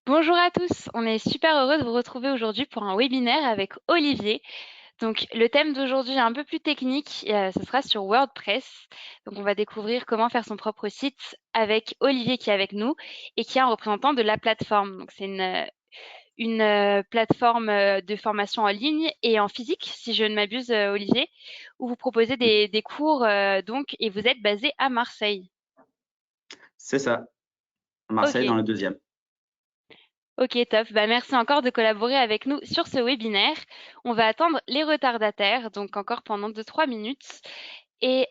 Bonjour à tous, on est super heureux de vous retrouver aujourd'hui pour un webinaire avec Olivier. Donc le thème d'aujourd'hui est un peu plus technique, ce sera sur WordPress. Donc on va découvrir comment faire son propre site avec Olivier qui est avec nous et qui est un représentant de la plateforme. Donc c'est une plateforme de formation en ligne et en physique, si je ne m'abuse, Olivier, où vous proposez Oui, des cours donc et vous êtes basé à Marseille. c'est ça, à Marseille dans Ok. le deuxième. Ok, top. Bah, merci encore de collaborer avec nous sur ce webinaire. On va attendre les retardataires, donc encore pendant 2-3 minutes. Et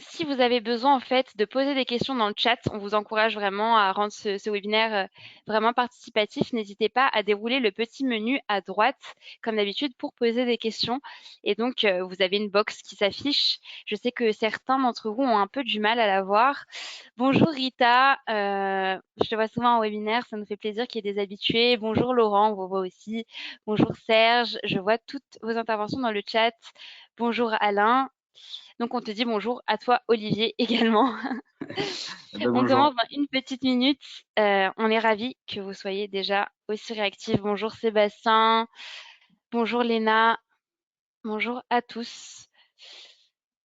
si vous avez besoin en fait de poser des questions dans le chat, on vous encourage vraiment à rendre ce webinaire vraiment participatif. N'hésitez pas à dérouler le petit menu à droite, comme d'habitude, pour poser des questions. Et donc, vous avez une box qui s'affiche. Je sais que certains d'entre vous ont un peu du mal à la voir. Bonjour Rita, je te vois souvent en webinaire, ça nous fait plaisir qu'il y ait des habitués. Bonjour Laurent, on vous voit aussi. Bonjour Serge, je vois toutes vos interventions dans le chat. Bonjour Alain. Donc on te dit bonjour à toi Olivier également. Eh ben, On commence bonjour. dans une petite minute. On est ravis que vous soyez déjà aussi réactifs. Bonjour Sébastien, bonjour Léna, bonjour à tous.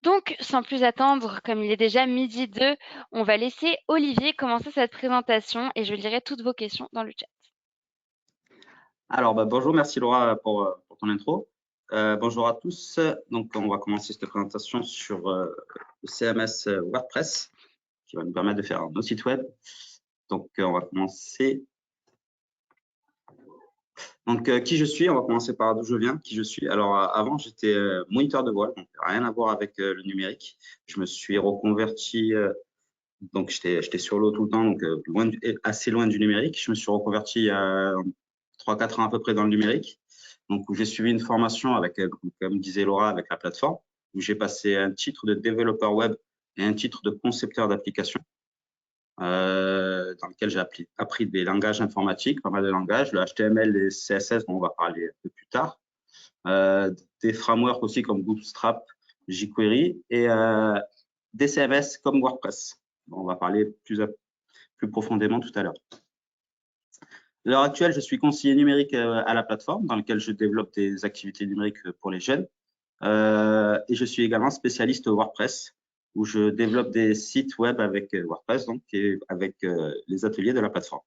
Donc, sans plus attendre, comme il est déjà midi 2, on va laisser Olivier commencer cette présentation et je lirai toutes vos questions dans le chat. Alors, bonjour, merci Laura pour ton intro. Bonjour à tous. Donc, on va commencer cette présentation sur le CMS WordPress qui va nous permettre de faire nos sites web. Donc, on va commencer. Donc, qui je suis? On va commencer par d'où je viens, qui je suis. Alors, avant, j'étais moniteur de voile, donc rien à voir avec le numérique. Je me suis reconverti. Donc, j'étais sur l'eau tout le temps, donc assez loin du numérique. Je me suis reconverti il y a 3-4 ans à peu près dans le numérique. Donc, où j'ai suivi une formation avec, comme disait Laura, avec la plateforme, où j'ai passé un titre de développeur web et un titre de concepteur d'application, dans lequel j'ai appris des langages informatiques, pas mal de langages, le HTML, les CSS, dont on va parler un peu plus tard, des frameworks aussi comme Bootstrap, jQuery et des CMS comme WordPress. On va parler plus profondément tout à l'heure. À l'heure actuelle, je suis conseiller numérique à la plateforme dans laquelle je développe des activités numériques pour les jeunes. Et je suis également spécialiste WordPress où je développe des sites web avec WordPress donc, et avec les ateliers de la plateforme.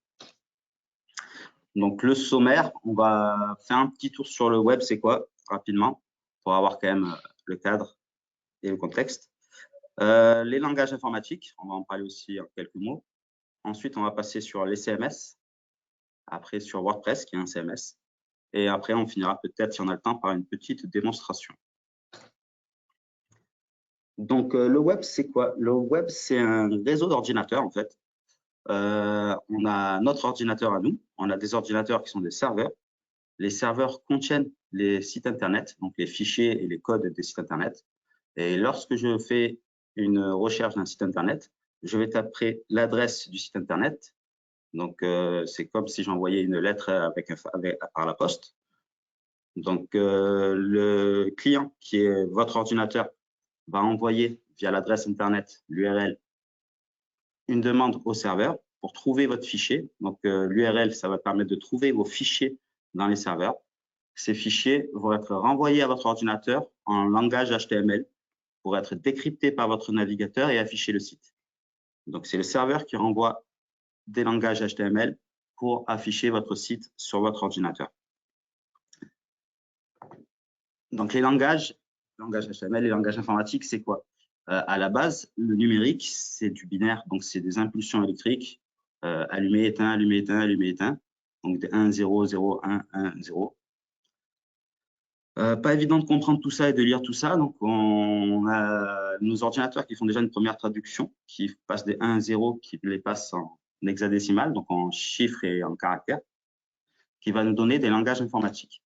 Donc, le sommaire, on va faire un petit tour sur le web, c'est quoi, rapidement, pour avoir quand même le cadre et le contexte. Les langages informatiques, on va en parler aussi en quelques mots. Ensuite, on va passer sur les CMS, après sur WordPress, qui est un CMS. Et après, on finira peut-être, si on a le temps, par une petite démonstration. Donc, le web, c'est quoi? Le web, c'est un réseau d'ordinateurs, en fait. On a notre ordinateur à nous. On a des ordinateurs qui sont des serveurs. Les serveurs contiennent les sites Internet, donc les fichiers et les codes des sites Internet. Et lorsque je fais une recherche d'un site Internet, je vais taper l'adresse du site Internet. Donc, c'est comme si j'envoyais une lettre par la poste. Donc, le client qui est votre ordinateur va envoyer via l'adresse Internet, l'URL, une demande au serveur pour trouver votre fichier. Donc, l'URL, ça va permettre de trouver vos fichiers dans les serveurs. Ces fichiers vont être renvoyés à votre ordinateur en langage HTML pour être décryptés par votre navigateur et afficher le site. Donc, c'est le serveur qui renvoie des langages HTML pour afficher votre site sur votre ordinateur. Donc, les langages HTML, les langages informatiques, c'est quoi? À la base, le numérique, c'est du binaire, donc c'est des impulsions électriques, allumé, éteint, allumé, éteint, allumé, éteint, donc des 1, 0, 0, 1, 1, 0. Pas évident de comprendre tout ça et de lire tout ça, donc on a nos ordinateurs qui font déjà une première traduction, qui passent des 1, 0, qui les passent en hexadécimal, donc en chiffres et en caractères, qui va nous donner des langages informatiques.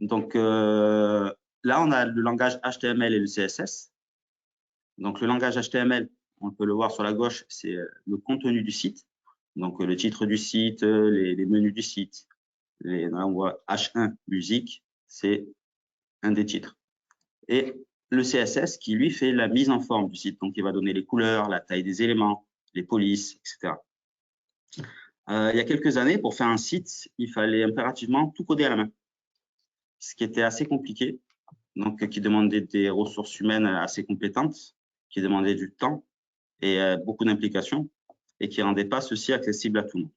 Donc là, on a le langage HTML et le CSS. Donc le langage HTML, on peut le voir sur la gauche, c'est le contenu du site. Donc le titre du site, les menus du site. Là, on voit H1 musique, c'est un des titres. Et le CSS qui, lui, fait la mise en forme du site. Donc, il va donner les couleurs, la taille des éléments, les polices, etc. Il y a quelques années, pour faire un site, il fallait impérativement tout coder à la main, ce qui était assez compliqué, donc qui demandait des ressources humaines assez compétentes, qui demandait du temps et beaucoup d'implications, et qui rendait pas ceci accessible à tout le monde.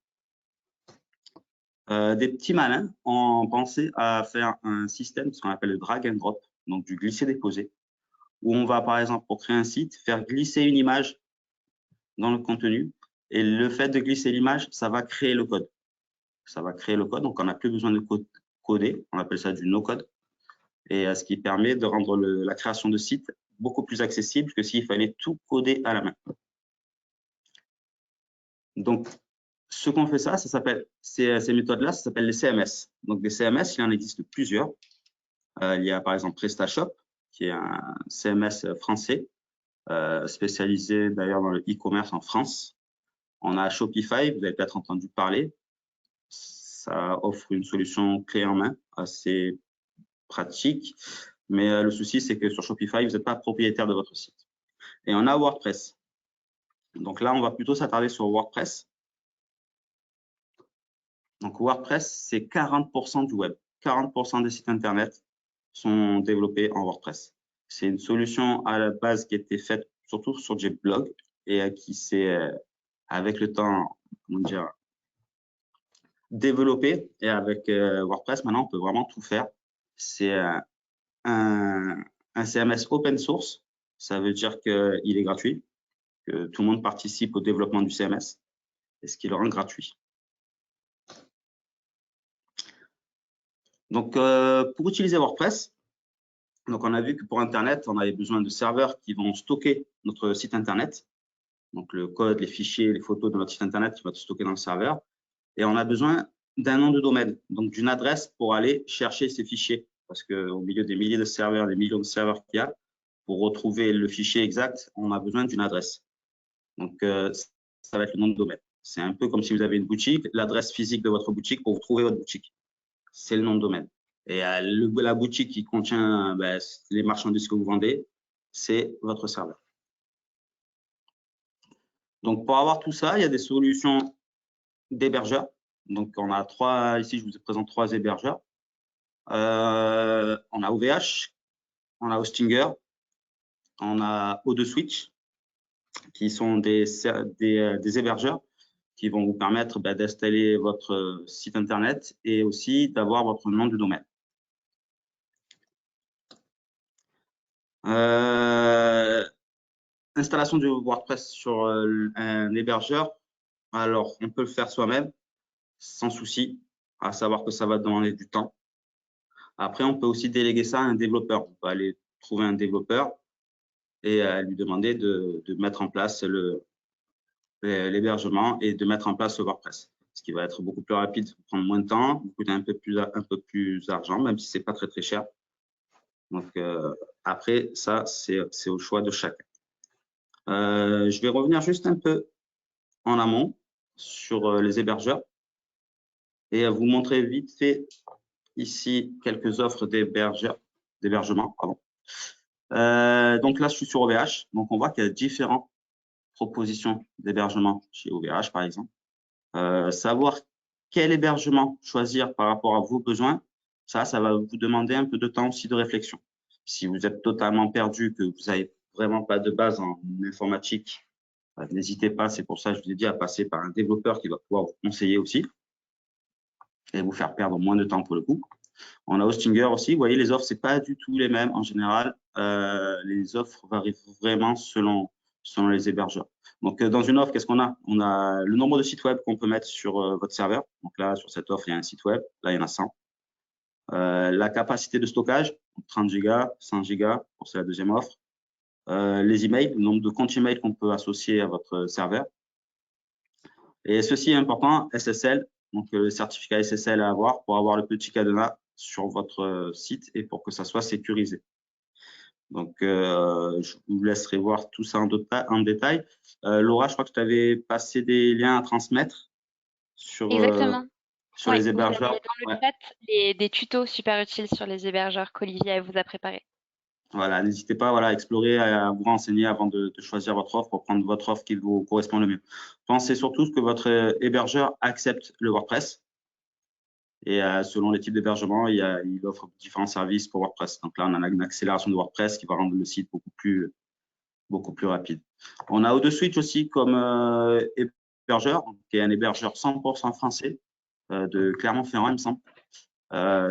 Des petits malins ont pensé à faire un système, ce qu'on appelle le drag and drop, donc du glisser-déposer, où on va, par exemple, pour créer un site, faire glisser une image dans le contenu. Et le fait de glisser l'image, ça va créer le code. Ça va créer le code, donc on n'a plus besoin de coder. On appelle ça du no-code. Et ce qui permet de rendre la création de site beaucoup plus accessible que s'il fallait tout coder à la main. Donc, ce qu'on fait ça s'appelle, ces méthodes-là, ça s'appelle les CMS. Donc, des CMS, il en existe plusieurs. Il y a par exemple PrestaShop, qui est un CMS français, spécialisé d'ailleurs dans le e-commerce en France. On a Shopify, vous avez peut-être entendu parler. Ça offre une solution clé en main, assez pratique. Mais le souci, c'est que sur Shopify, vous n'êtes pas propriétaire de votre site. Et on a WordPress. Donc là, on va plutôt s'attarder sur WordPress. Donc WordPress, c'est 40% du web. 40% des sites Internet sont développés en WordPress. C'est une solution à la base qui a été faite surtout sur JBlog et qui s'est, avec le temps, comment dire, développée. Et avec WordPress, maintenant, on peut vraiment tout faire. C'est un CMS open source. Ça veut dire qu'il est gratuit, que tout le monde participe au développement du CMS et ce qui le rend gratuit. Donc, pour utiliser WordPress, donc on a vu que pour Internet, on avait besoin de serveurs qui vont stocker notre site Internet. Donc, le code, les fichiers, les photos de notre site Internet qui va être stocké dans le serveur. Et on a besoin d'un nom de domaine, donc d'une adresse pour aller chercher ces fichiers. Parce qu'au milieu des milliers de serveurs, des millions de serveurs qu'il y a, pour retrouver le fichier exact, on a besoin d'une adresse. Donc, ça va être le nom de domaine. C'est un peu comme si vous avez une boutique, l'adresse physique de votre boutique pour trouver votre boutique. C'est le nom de domaine. Et la boutique qui contient les marchandises que vous vendez, c'est votre serveur. Donc, pour avoir tout ça, il y a des solutions d'hébergeurs. Donc, on a ici, je vous présente 3 hébergeurs. On a OVH, on a Hostinger, on a O2Switch, qui sont des hébergeurs qui vont vous permettre d'installer votre site Internet et aussi d'avoir votre nom de domaine. Installation de WordPress sur un hébergeur, alors on peut le faire soi-même sans souci, à savoir que ça va demander du temps. Après, on peut aussi déléguer ça à un développeur. On peut aller trouver un développeur et lui demander de mettre en place l'hébergement et de mettre en place le WordPress, ce qui va être beaucoup plus rapide, prendre moins de temps, vous coûter un peu plus d'argent, même si c'est pas très très cher. Donc après, ça c'est au choix de chacun. Je vais revenir juste un peu en amont sur les hébergeurs et vous montrer vite fait ici quelques offres d'hébergement. Donc là, je suis sur OVH. Donc on voit qu'il y a différentes propositions d'hébergement chez OVH, par exemple. Savoir quel hébergement choisir par rapport à vos besoins, ça va vous demander un peu de temps aussi de réflexion. Si vous êtes totalement perdu, que vous n'avez vraiment pas de base en informatique, n'hésitez pas, c'est pour ça que je vous ai dit à passer par un développeur qui va pouvoir vous conseiller aussi et vous faire perdre moins de temps pour le coup. On a Hostinger aussi, vous voyez, les offres, c'est pas du tout les mêmes en général. Les offres varient vraiment selon les hébergeurs. Donc, dans une offre, qu'est-ce qu'on a? On a le nombre de sites web qu'on peut mettre sur votre serveur. Donc là, sur cette offre, il y a un site web. Là, il y en a 100. La capacité de stockage, 30 Go, 100 Go, c'est la deuxième offre. Les emails, le nombre de comptes email qu'on peut associer à votre serveur. Et ceci est important, SSL, donc le certificat SSL à avoir pour avoir le petit cadenas sur votre site et pour que ça soit sécurisé. Donc, je vous laisserai voir tout ça en détail. Laura, je crois que tu avais passé des liens à transmettre sur Exactement. Oui, les vous avez hébergeurs. dans le Ouais. chat des tutos super utiles sur les hébergeurs qu'Olivier vous a préparés. Voilà, n'hésitez pas voilà, à explorer, à vous renseigner avant de choisir votre offre pour prendre votre offre qui vous correspond le mieux. Pensez surtout que votre hébergeur accepte le WordPress. Et selon les types d'hébergement, il offre différents services pour WordPress. Donc là, on a une accélération de WordPress qui va rendre le site beaucoup plus rapide. On a ODSwitch aussi comme hébergeur, qui est un hébergeur 100% français de Clermont-Ferrand, il me semble.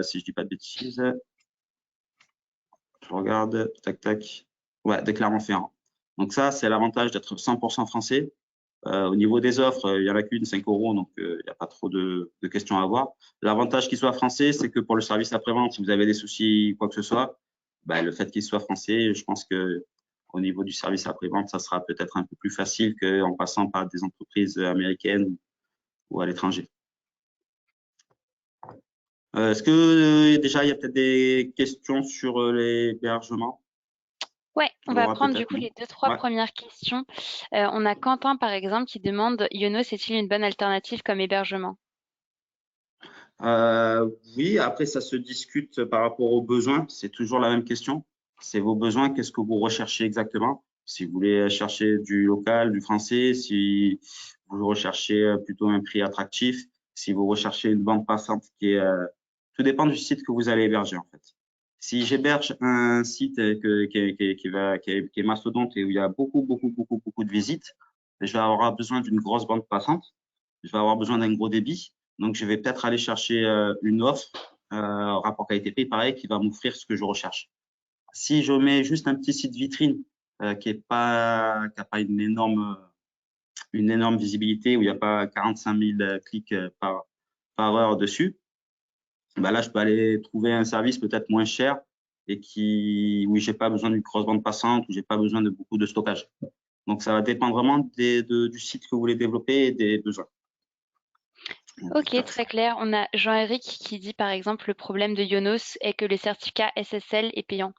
Si je dis pas de bêtises. Je regarde, tac, tac. Ouais, de Clermont-Ferrand. Donc ça, c'est l'avantage d'être 100% français. Au niveau des offres, il y en a qu'une, 5 euros, donc il n'y a pas trop de questions à avoir. L'avantage qu'il soit français, c'est que pour le service après-vente, si vous avez des soucis, quoi que ce soit, bah, le fait qu'il soit français, je pense que au niveau du service après-vente, ça sera peut-être un peu plus facile qu'en passant par des entreprises américaines ou à l'étranger. Est-ce que déjà il y a peut-être des questions sur l'hébergement? Ouais, on va Laura, prendre du peut-être, coup non? les deux, trois Ouais. premières questions. On a Quentin, par exemple, qui demande, Yonos est-il une bonne alternative comme hébergement? Oui, après, ça se discute par rapport aux besoins. C'est toujours la même question. C'est vos besoins, qu'est-ce que vous recherchez exactement? Si vous voulez chercher du local, du français, si vous recherchez plutôt un prix attractif, si vous recherchez une bande passante qui est… tout dépend du site que vous allez héberger, en fait. Si j'héberge un site qui est mastodonte et où il y a beaucoup de visites, je vais avoir besoin d'une grosse bande passante. Je vais avoir besoin d'un gros débit. Donc, je vais peut-être aller chercher une offre, rapport qualité-prix, pareil, qui va m'offrir ce que je recherche. Si je mets juste un petit site vitrine qui a pas une énorme visibilité, où il n'y a pas 45 000 clics par heure dessus, bah là, je peux aller trouver un service peut-être moins cher et où j'ai pas besoin d'une grosse bande passante, où j'ai pas besoin de beaucoup de stockage. Donc, ça va dépendre vraiment du site que vous voulez développer et des besoins. Ok, très clair. On a Jean-Éric qui dit, par exemple, le problème de Yonos est que le certificat SSL est payant.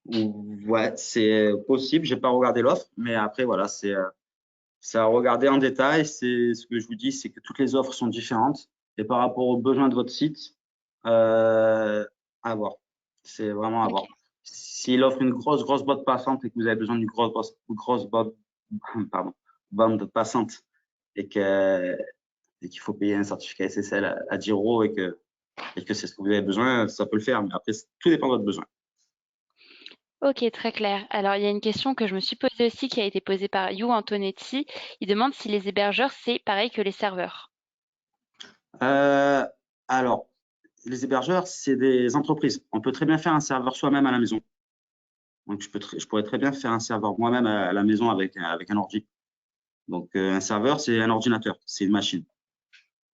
Ouais, c'est possible. J'ai pas regardé l'offre, mais après, voilà, c'est à regarder en détail. C'est ce que je vous dis, c'est que toutes les offres sont différentes et par rapport aux besoins de votre site, euh, à voir. C'est vraiment à Ok. voir. S'il offre une grosse bande passante et que vous avez besoin d'une grosse bande, pardon, bande passante et qu'il faut payer un certificat SSL à 10 euros et que c'est ce que vous avez besoin, ça peut le faire. Mais après, tout dépend de votre besoin. Ok, très clair. Alors, il y a une question que je me suis posée aussi, qui a été posée par You Antonetti. Il demande si les hébergeurs, c'est pareil que les serveurs. Euh, alors, les hébergeurs, c'est des entreprises. On peut très bien faire un serveur soi-même à la maison. Donc, je pourrais très bien faire un serveur moi-même à la maison avec un ordi. Donc, un serveur, c'est un ordinateur, c'est une machine.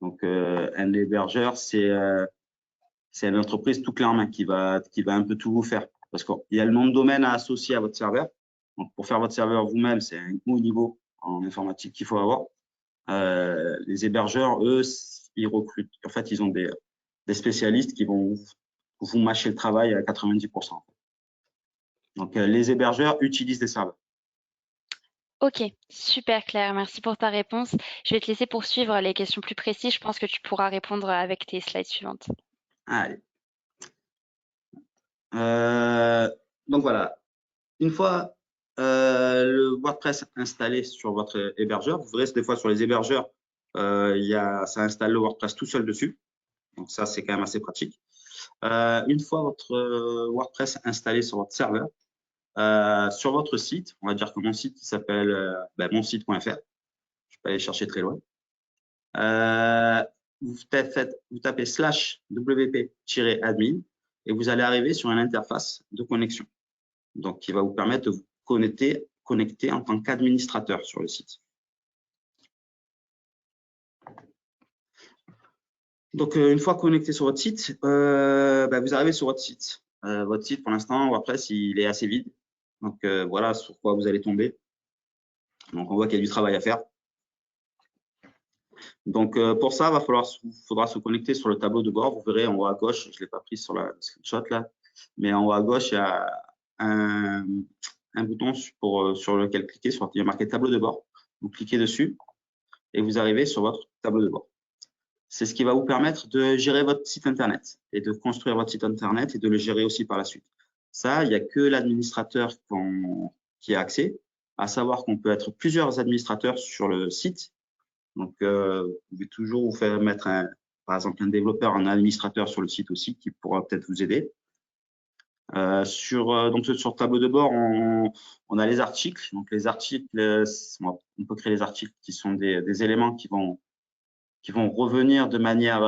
Donc, un hébergeur, c'est une entreprise tout clé en main qui va un peu tout vous faire. Parce qu'il y a le nom de domaine à associer à votre serveur. Donc, pour faire votre serveur vous-même, c'est un haut niveau en informatique qu'il faut avoir. Les hébergeurs, eux, ils recrutent. En fait, ils ont des spécialistes qui vont vous mâcher le travail à 90%. Donc, les hébergeurs utilisent des serveurs. Ok, super clair. Merci pour ta réponse. Je vais te laisser poursuivre les questions plus précises. Je pense que tu pourras répondre avec tes slides suivantes. Allez. Euh, donc voilà. Une fois le WordPress installé sur votre hébergeur, vous verrez des fois sur les hébergeurs, ça installe le WordPress tout seul dessus. Donc ça, c'est quand même assez pratique. Une fois votre WordPress installé sur votre serveur, sur votre site, on va dire que mon site s'appelle monsite.fr. Je ne vais pas aller chercher très loin. Vous tapez /wp-admin et vous allez arriver sur une interface de connexion. Donc, qui va vous permettre de vous connecter en tant qu'administrateur sur le site. Donc, une fois connecté sur votre site, vous arrivez sur votre site. Votre site, pour l'instant, WordPress, il est assez vide. Donc, voilà sur quoi vous allez tomber. Donc, on voit qu'il y a du travail à faire. Donc, pour ça, faudra se connecter sur le tableau de bord. Vous verrez en haut à gauche, je ne l'ai pas pris sur la screenshot là, mais en haut à gauche, il y a un, un bouton sur lequel cliquer. Il y a marqué tableau de bord. Vous cliquez dessus et vous arrivez sur votre tableau de bord. C'est ce qui va vous permettre de gérer votre site Internet et de construire votre site Internet et de le gérer aussi par la suite. Ça, il n'y a que l'administrateur qui a accès, à savoir qu'on peut être plusieurs administrateurs sur le site. Donc, vous pouvez toujours vous faire mettre, par exemple, un développeur, un administrateur sur le site aussi qui pourra peut-être vous aider. Donc sur le tableau de bord, on a les articles. Donc les articles, on peut créer les articles qui sont des éléments qui vont revenir de manière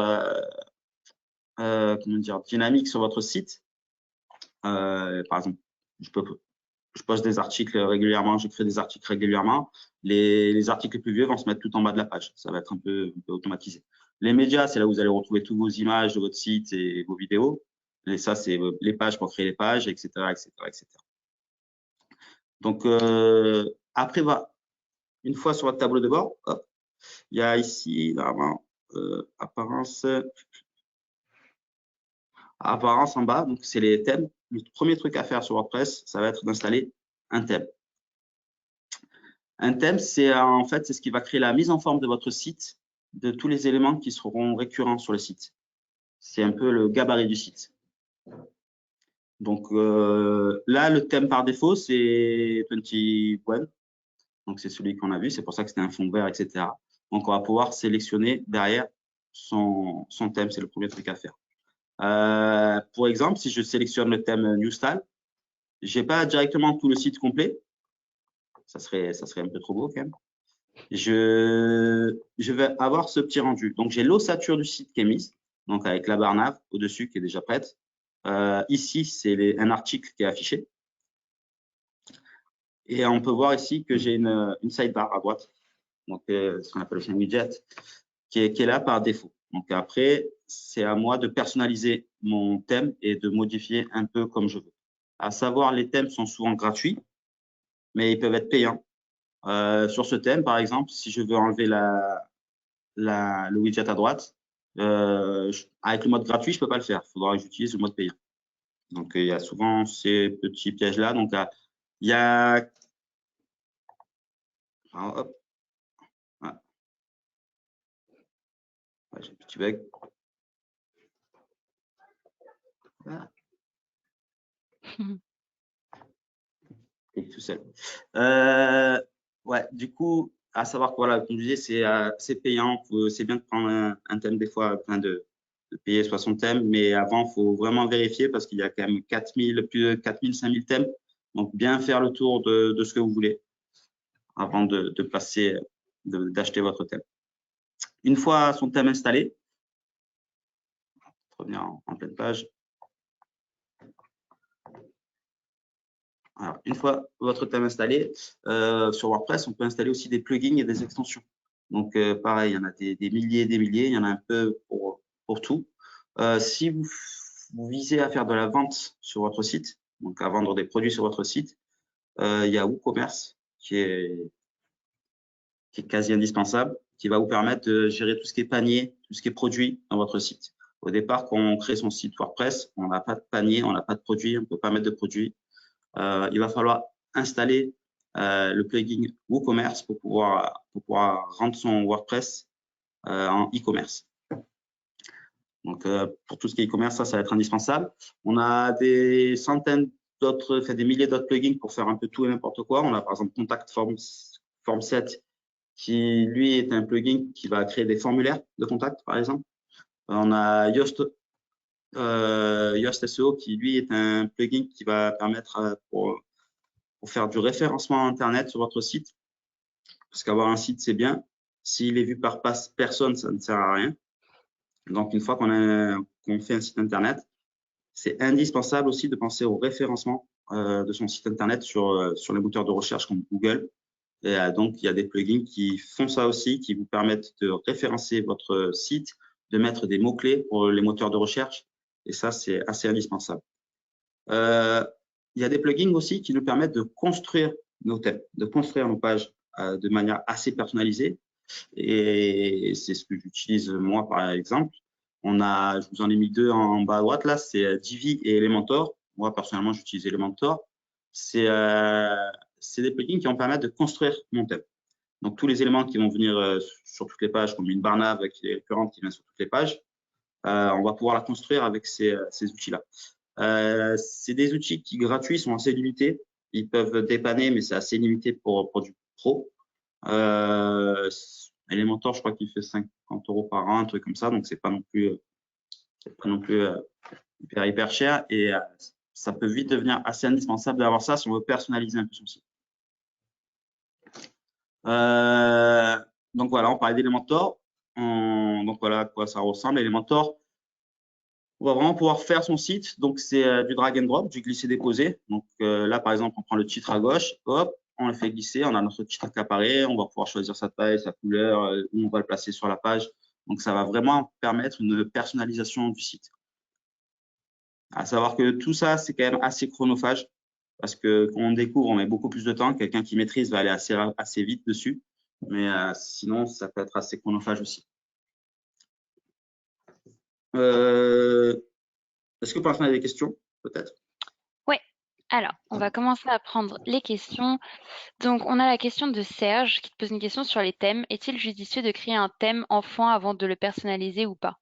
comment dire, dynamique sur votre site. Par exemple, je poste des articles régulièrement, je crée des articles régulièrement. Les articles les plus vieux vont se mettre tout en bas de la page. Ça va être un peu automatisé. Les médias, c'est là où vous allez retrouver toutes vos images de votre site et vos vidéos. Et ça, c'est les pages pour créer les pages, etc., etc., etc. Donc, après, une fois sur votre tableau de bord, hop, il y a ici, normalement, apparence en bas. Donc, c'est les thèmes. Le premier truc à faire sur WordPress, ça va être d'installer un thème. Un thème, c'est en fait, c'est ce qui va créer la mise en forme de votre site, de tous les éléments qui seront récurrents sur le site. C'est un peu le gabarit du site. Donc là, le thème par défaut, c'est 21. Donc c'est celui qu'on a vu, c'est pour ça que c'était un fond vert, etc. Donc on va pouvoir sélectionner derrière son thème, c'est le premier truc à faire. Pour exemple, si je sélectionne le thème New Style, je n'ai pas directement tout le site complet. Ça serait un peu trop beau quand même. Je vais avoir ce petit rendu. Donc, j'ai l'ossature du site qui est mise, donc avec la barre nav au-dessus qui est déjà prête. Ici, c'est un article qui est affiché. Et on peut voir ici que j'ai une sidebar à droite, donc ce qu'on appelle aussi un widget, qui est là par défaut. Donc après, c'est à moi de personnaliser mon thème et de modifier un peu comme je veux. À savoir, les thèmes sont souvent gratuits, mais ils peuvent être payants. Sur ce thème, par exemple, si je veux enlever le widget à droite, avec le mode gratuit, je ne peux pas le faire. Il faudra que j'utilise le mode payant. Donc, il y a souvent ces petits pièges-là. Donc, il y a… Alors, hop. Ah. J'ai un petit bug. Ah. Et tout seul. Ouais, du coup, à savoir que voilà, comme je disais, c'est payant. C'est bien de prendre un thème des fois, de payer 60 thèmes, mais avant, il faut vraiment vérifier parce qu'il y a quand même plus de 4000, 5000 thèmes. Donc, bien faire le tour de ce que vous voulez avant d'acheter votre thème. Une fois son thème installé, revenir en pleine page. Alors, une fois votre thème installé, sur WordPress, on peut installer aussi des plugins et des extensions. Donc, pareil, il y en a des milliers et des milliers, il y en a un peu pour tout. Si vous visez à faire de la vente sur votre site, donc à vendre des produits sur votre site, il y a WooCommerce qui est quasi indispensable, qui va vous permettre de gérer tout ce qui est panier, tout ce qui est produit dans votre site. Au départ, quand on crée son site WordPress, on n'a pas de panier, on n'a pas de produit, on ne peut pas mettre de produit. Il va falloir installer le plugin WooCommerce pour pouvoir rendre son WordPress en e-commerce. Donc, pour tout ce qui est e-commerce, ça va être indispensable. On a des centaines d'autres, des milliers d'autres plugins pour faire un peu tout et n'importe quoi. On a par exemple Contact Formset qui, lui, est un plugin qui va créer des formulaires de contact, par exemple. On a Yoast SEO qui, lui, est un plugin qui va permettre pour faire du référencement Internet sur votre site. Parce qu'avoir un site, c'est bien. S'il est vu par personne, ça ne sert à rien. Donc, une fois qu'on fait un site Internet, c'est indispensable aussi de penser au référencement de son site Internet sur les moteurs de recherche comme Google. Et donc, il y a des plugins qui font ça aussi, qui vous permettent de référencer votre site, de mettre des mots-clés pour les moteurs de recherche. Et ça, c'est assez indispensable. Il y a des plugins aussi qui nous permettent de construire nos thèmes, de construire nos pages de manière assez personnalisée. Et c'est ce que j'utilise moi, par exemple. Je vous en ai mis deux en bas à droite, là, c'est Divi et Elementor. Moi, personnellement, j'utilise Elementor. C'est des plugins qui vont permettre de construire mon thème. Donc, tous les éléments qui vont venir sur toutes les pages, comme une barre nav qui est récurrente, qui vient sur toutes les pages, on va pouvoir la construire avec ces outils-là. C'est des outils qui gratuits sont assez limités. Ils peuvent dépanner, mais c'est assez limité pour du pro. Elementor, je crois qu'il fait 50 € par an, un truc comme ça, donc c'est pas non plus, hyper cher. Et ça peut vite devenir assez indispensable d'avoir ça si on veut personnaliser un peu son site. Donc voilà, on parlait d'Elementor. Donc voilà à quoi ça ressemble. Elementor, on va vraiment pouvoir faire son site. Donc c'est du drag and drop, du glisser-déposer. Donc là, par exemple, on prend le titre à gauche, hop, on le fait glisser, on a notre titre accaparé, on va pouvoir choisir sa taille, sa couleur, où on va le placer sur la page. Donc ça va vraiment permettre une personnalisation du site. À savoir que tout ça, c'est quand même assez chronophage parce que quand on découvre, on met beaucoup plus de temps. Quelqu'un qui maîtrise va aller assez vite dessus. Mais sinon, ça peut être assez chronophage aussi. Est-ce que pour l'instant, il y a des questions, peut-être? Ouais. Alors, on va commencer à prendre les questions. Donc, on a la question de Serge qui te pose une question sur les thèmes. Est-il judicieux de créer un thème enfant avant de le personnaliser ou pas?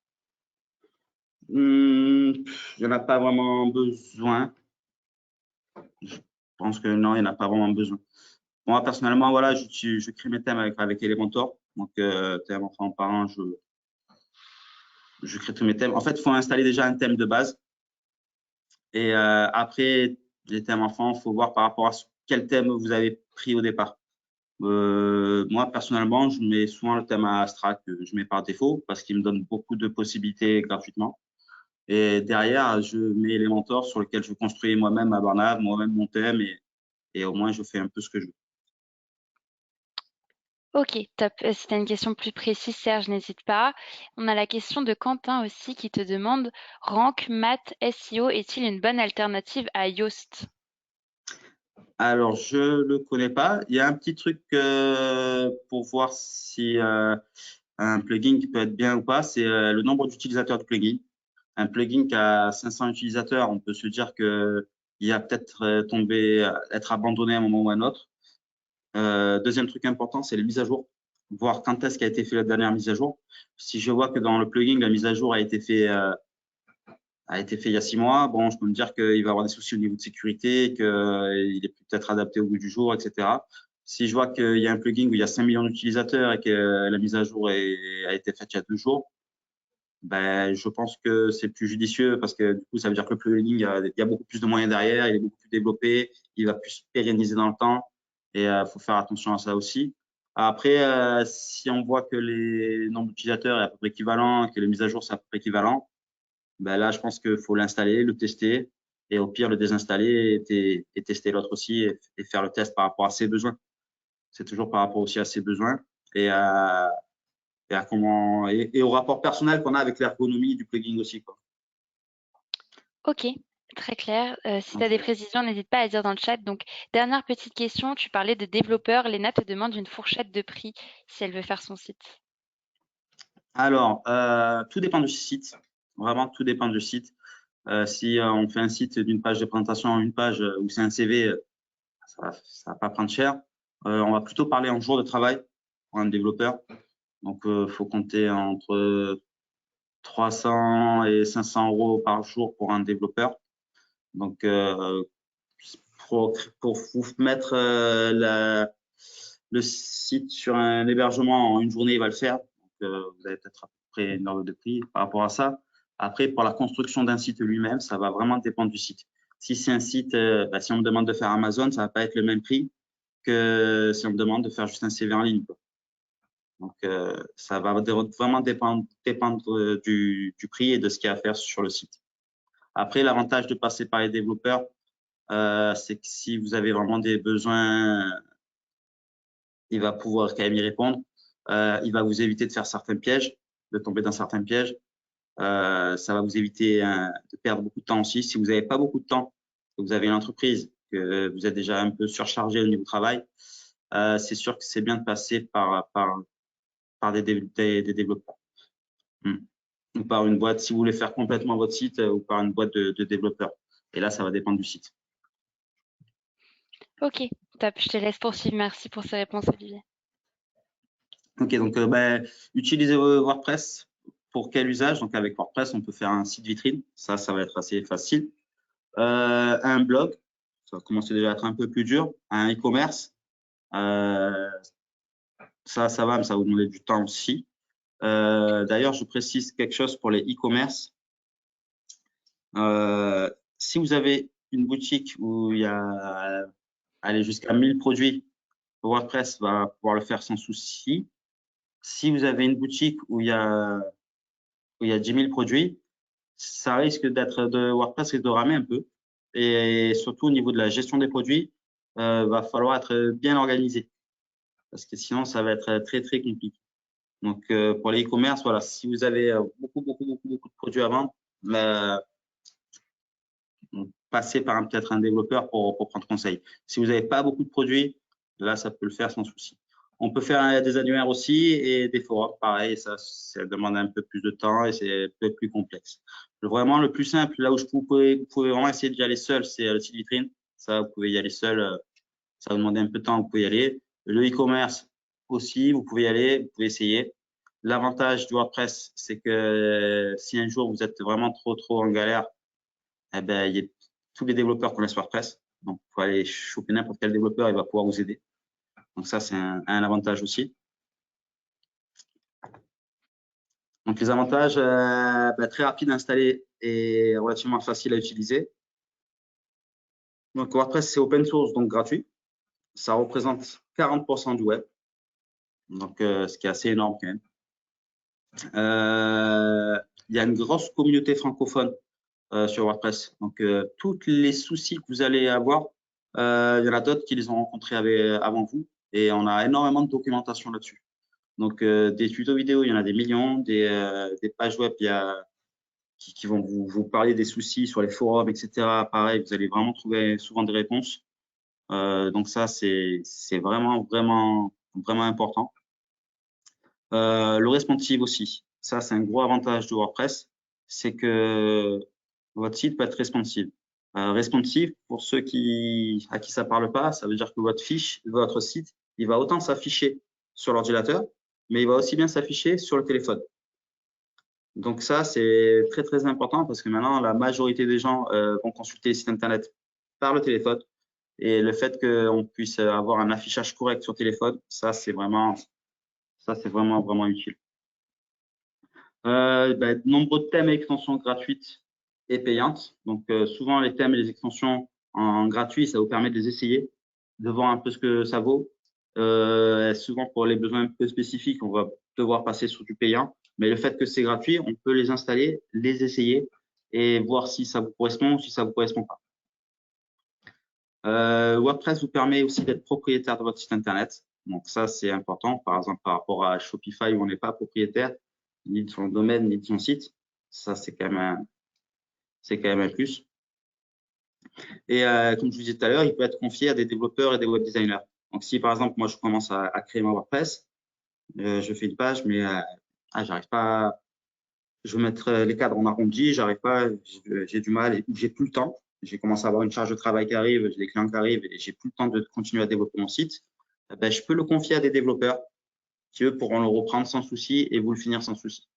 Il n'y en a pas vraiment besoin. Je pense que non, il n'y en a pas vraiment besoin. Moi, personnellement, voilà, je crée mes thèmes avec Elementor. Donc, thème enfant, parent, je crée tous mes thèmes. En fait, il faut installer déjà un thème de base. Et après, les thèmes enfants, il faut voir par rapport à quel thème vous avez pris au départ. Moi, personnellement, je mets souvent le thème à Astra que je mets par défaut parce qu'il me donne beaucoup de possibilités gratuitement. Et derrière, je mets Elementor sur lequel je construis moi-même ma barnave, moi-même mon thème et au moins je fais un peu ce que je veux. Ok, top. Si tu as une question plus précise, Serge, n'hésite pas. On a la question de Quentin aussi qui te demande, Rank Math SEO est-il une bonne alternative à Yoast? Alors, je le connais pas. Il y a un petit truc pour voir si un plugin qui peut être bien ou pas, c'est le nombre d'utilisateurs du plugin. Un plugin qui a 500 utilisateurs, on peut se dire que il a peut-être être abandonné à un moment ou à un autre. Deuxième truc important, c'est les mises à jour. Voir quand est-ce qu'a été fait la dernière mise à jour. Si je vois que dans le plugin, la mise à jour a été fait il y a 6 mois, bon, je peux me dire qu'il va avoir des soucis au niveau de sécurité, qu'il est peut-être adapté au goût du jour, etc. Si je vois qu'il y a un plugin où il y a 5 millions d'utilisateurs et que la mise à jour a été faite il y a 2 jours, ben, je pense que c'est plus judicieux parce que du coup, ça veut dire que le plugin, il y a beaucoup plus de moyens derrière, il est beaucoup plus développé, il va plus se pérenniser dans le temps et faut faire attention à ça aussi. Après, si on voit que les nombres d'utilisateurs est à peu près équivalent, que les mises à jour c'est à peu près équivalent, ben là, je pense qu'il faut l'installer, le tester et au pire le désinstaller et tester l'autre aussi et faire le test par rapport à ses besoins. C'est toujours par rapport aussi à ses besoins et à comment et au rapport personnel qu'on a avec l'ergonomie du plugin aussi, quoi. Ok, très clair. Si tu as des précisions, n'hésite pas à dire dans le chat. Donc, dernière petite question, tu parlais de développeurs. Léna te demande une fourchette de prix si elle veut faire son site. Alors, tout dépend du site. Vraiment, tout dépend du site. Si on fait un site d'une page de présentation à une page où c'est un CV, ça va pas prendre cher. On va plutôt parler en jour de travail pour un développeur. Donc, faut compter entre 300 et 500 € par jour pour un développeur. Donc, pour vous mettre le site sur un hébergement en une journée, il va le faire. Donc, vous avez peut-être à peu près une ordre de prix par rapport à ça. Après, pour la construction d'un site lui-même, ça va vraiment dépendre du site. Si c'est un site, si on me demande de faire Amazon, ça va pas être le même prix que si on me demande de faire juste un CV en ligne, quoi. Donc, ça va vraiment dépendre du prix et de ce qu'il y a à faire sur le site. Après, l'avantage de passer par les développeurs, c'est que si vous avez vraiment des besoins, il va pouvoir quand même y répondre. Il va vous éviter de faire certains pièges, de tomber dans certains pièges. Ça va vous éviter de perdre beaucoup de temps aussi. Si vous n'avez pas beaucoup de temps, que vous avez une entreprise, que vous êtes déjà un peu surchargé au niveau du travail, c'est sûr que c'est bien de passer par des développeurs. Ou par une boîte, si vous voulez faire complètement votre site, ou par une boîte de développeurs. Et là, ça va dépendre du site. Ok, top. Je te laisse poursuivre. Merci pour ces réponses, Olivier. Ok, donc utilisez WordPress pour quel usage? Donc avec WordPress, on peut faire un site vitrine. Ça va être assez facile. un blog, ça commence déjà à être un peu plus dur, un e-commerce, ça va, mais ça va vous demander du temps aussi. D'ailleurs, je précise quelque chose pour les e-commerce. Si vous avez une boutique où il y a aller jusqu'à 1000 produits, WordPress va pouvoir le faire sans souci. Si vous avez une boutique où il y a 10 000 produits, ça risque d'être WordPress risque de ramer un peu. Et surtout au niveau de la gestion des produits, va falloir être bien organisé parce que sinon ça va être très très compliqué. Donc pour les e-commerce, voilà, si vous avez beaucoup de produits à vendre, passez par peut-être un développeur pour prendre conseil. Si vous n'avez pas beaucoup de produits, là ça peut le faire sans souci. On peut faire des annuaires aussi et des forums, pareil, ça demande un peu plus de temps et c'est un peu plus complexe. Vraiment, le plus simple, là où vous pouvez vraiment essayer d'y aller seul, c'est le site vitrine. Ça, vous pouvez y aller seul, ça va demander un peu de temps, vous pouvez y aller. Le e-commerce aussi, vous pouvez y aller, vous pouvez essayer. L'avantage du WordPress, c'est que si un jour vous êtes vraiment trop en galère, eh ben, il y a tous les développeurs connaissent WordPress. Donc, il faut aller choper n'importe quel développeur, il va pouvoir vous aider. Donc, ça, c'est un avantage aussi. Donc, les avantages, très rapide à installer et relativement facile à utiliser. Donc, WordPress, c'est open source, donc gratuit. Ça représente 40% du web. Donc, ce qui est assez énorme quand même. Il y a une grosse communauté francophone sur WordPress. Donc, tous les soucis que vous allez avoir, il y en a d'autres qui les ont rencontrés avant vous. Et on a énormément de documentation là-dessus. Donc, des tutos vidéo, il y en a des millions. Des pages web qui vont vous parler des soucis sur les forums, etc. Pareil, vous allez vraiment trouver souvent des réponses. Donc, ça, c'est vraiment important. Le responsive aussi. Ça, c'est un gros avantage de WordPress. C'est que votre site peut être responsive. Responsive, pour ceux à qui ça parle pas, ça veut dire que votre site, il va autant s'afficher sur l'ordinateur, mais il va aussi bien s'afficher sur le téléphone. Donc ça, c'est très important parce que maintenant, la majorité des gens vont consulter les sites internet par le téléphone. Et le fait qu'on puisse avoir un affichage correct sur téléphone, ça, c'est vraiment utile. Nombreux thèmes et extensions gratuites et payantes. Donc, souvent, les thèmes et les extensions en gratuit, ça vous permet de les essayer, de voir un peu ce que ça vaut. Souvent, pour les besoins un peu spécifiques, on va devoir passer sur du payant. Mais le fait que c'est gratuit, on peut les installer, les essayer et voir si ça vous correspond ou si ça vous correspond pas. WordPress vous permet aussi d'être propriétaire de votre site internet. Donc ça, c'est important. Par exemple, par rapport à Shopify où on n'est pas propriétaire, ni de son domaine, ni de son site. Ça, c'est quand même un plus. Et comme je vous disais tout à l'heure, il peut être confié à des développeurs et des web designers. Donc, si par exemple, moi, je commence à créer ma WordPress, je fais une page, mais j'arrive pas. Je veux mettre les cadres en arrondi, j'arrive pas, j'ai du mal, j'ai plus le temps. J'ai commencé à avoir une charge de travail qui arrive, j'ai des clients qui arrivent et j'ai plus le temps de continuer à développer mon site. Je peux le confier à des développeurs qui, eux, pourront le reprendre sans souci et vous le finir sans souci.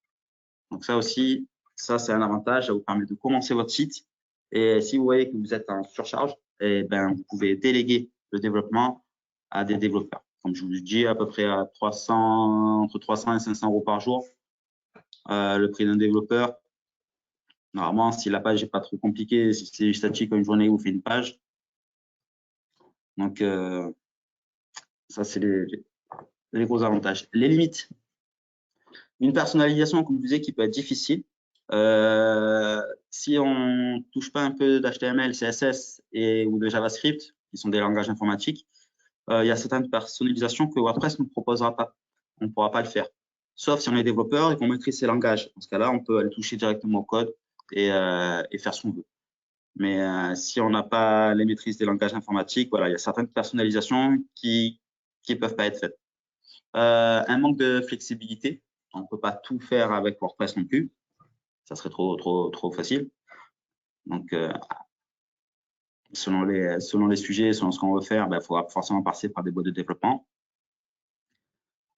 Donc ça aussi, ça c'est un avantage, ça vous permet de commencer votre site. Et si vous voyez que vous êtes en surcharge, vous pouvez déléguer le développement à des développeurs. Comme je vous le dis, à peu près à entre 300 et 500 euros par jour, le prix d'un développeur. Normalement, si la page n'est pas trop compliquée, si c'est statique, une journée, vous faites une page. Donc, ça, c'est les gros avantages. Les limites. Une personnalisation, comme je vous disais, qui peut être difficile. Si on touche pas un peu d'HTML, CSS ou de JavaScript, qui sont des langages informatiques, il y a certaines personnalisations que WordPress ne proposera pas. On ne pourra pas le faire. Sauf si on est développeur et qu'on maîtrise ces langages. Dans ce cas-là, on peut aller toucher directement au code et faire ce qu'on veut. Mais si on n'a pas les maîtrises des langages informatiques, voilà, il y a certaines personnalisations qui peuvent pas être faites. Un manque de flexibilité. On ne peut pas tout faire avec WordPress non plus. Ça serait trop facile. Donc, selon les sujets, selon ce qu'on veut faire, il faudra forcément passer par des boîtes de développement.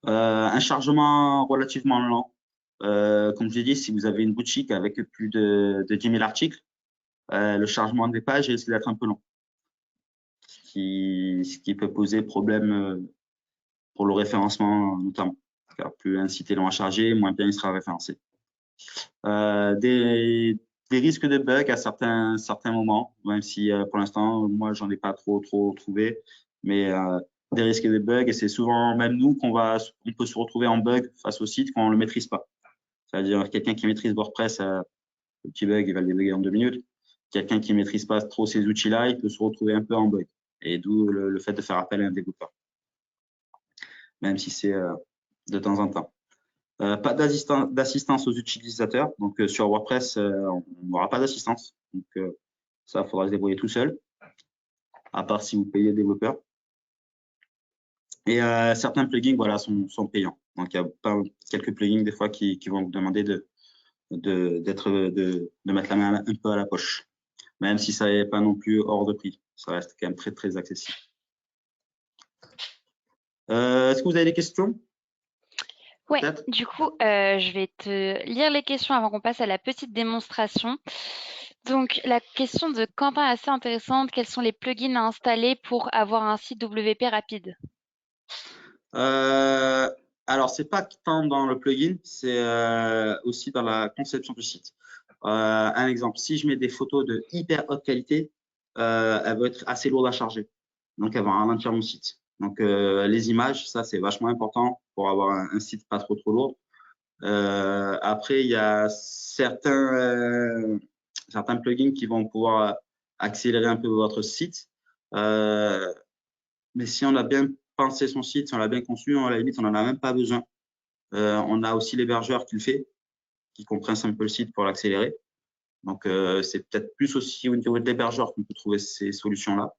Un chargement relativement lent. Comme je l'ai dit, si vous avez une boutique avec plus de 10 000 articles, le chargement des pages risque d'être un peu long, ce qui peut poser problème pour le référencement notamment. Car plus un site est long à charger, moins bien il sera référencé. Euh, des, des risques de bugs à certains moments, même si pour l'instant, moi, j'en ai pas trop trouvé, mais des risques de bugs, et c'est souvent même nous on peut se retrouver en bug face au site quand on le maîtrise pas. C'est-à-dire quelqu'un qui maîtrise WordPress, le petit bug, il va le débugger en 2 minutes. Quelqu'un qui maîtrise pas trop ces outils-là, il peut se retrouver un peu en bug. Et d'où le fait de faire appel à un développeur, même si c'est de temps en temps. Pas d'assistance aux utilisateurs. Donc, sur WordPress, on n'aura pas d'assistance. Donc, ça, il faudra se débrouiller tout seul, à part si vous payez le développeur. Et certains plugins, voilà, sont payants. Donc, il y a quelques plugins des fois qui vont vous demander de mettre la main un peu à la poche, même si ça n'est pas non plus hors de prix. Ça reste quand même très, très accessible. Est-ce que vous avez des questions? Ouais, Peut-être. du coup, je vais te lire les questions avant qu'on passe à la petite démonstration. Donc, la question de Quentin est assez intéressante. Quels sont les plugins à installer pour avoir un site WP rapide? Euh, alors, c'est pas tant dans le plugin, c'est aussi dans la conception du site. Un exemple, si je mets des photos de hyper haute qualité, elles vont être assez lourdes à charger. Donc, elles vont ralentir mon site. Donc, les images, ça, c'est vachement important pour avoir un site pas trop lourd. Après, il y a certains plugins qui vont pouvoir accélérer un peu votre site. Euh, mais si on a bien pensé son site, si on l'a bien conçu, à la limite, on n'en a même pas besoin. On a aussi l'hébergeur qui le fait, qui compresse un peu le site pour l'accélérer. Donc, c'est peut-être plus aussi au niveau de l'hébergeur qu'on peut trouver ces solutions-là.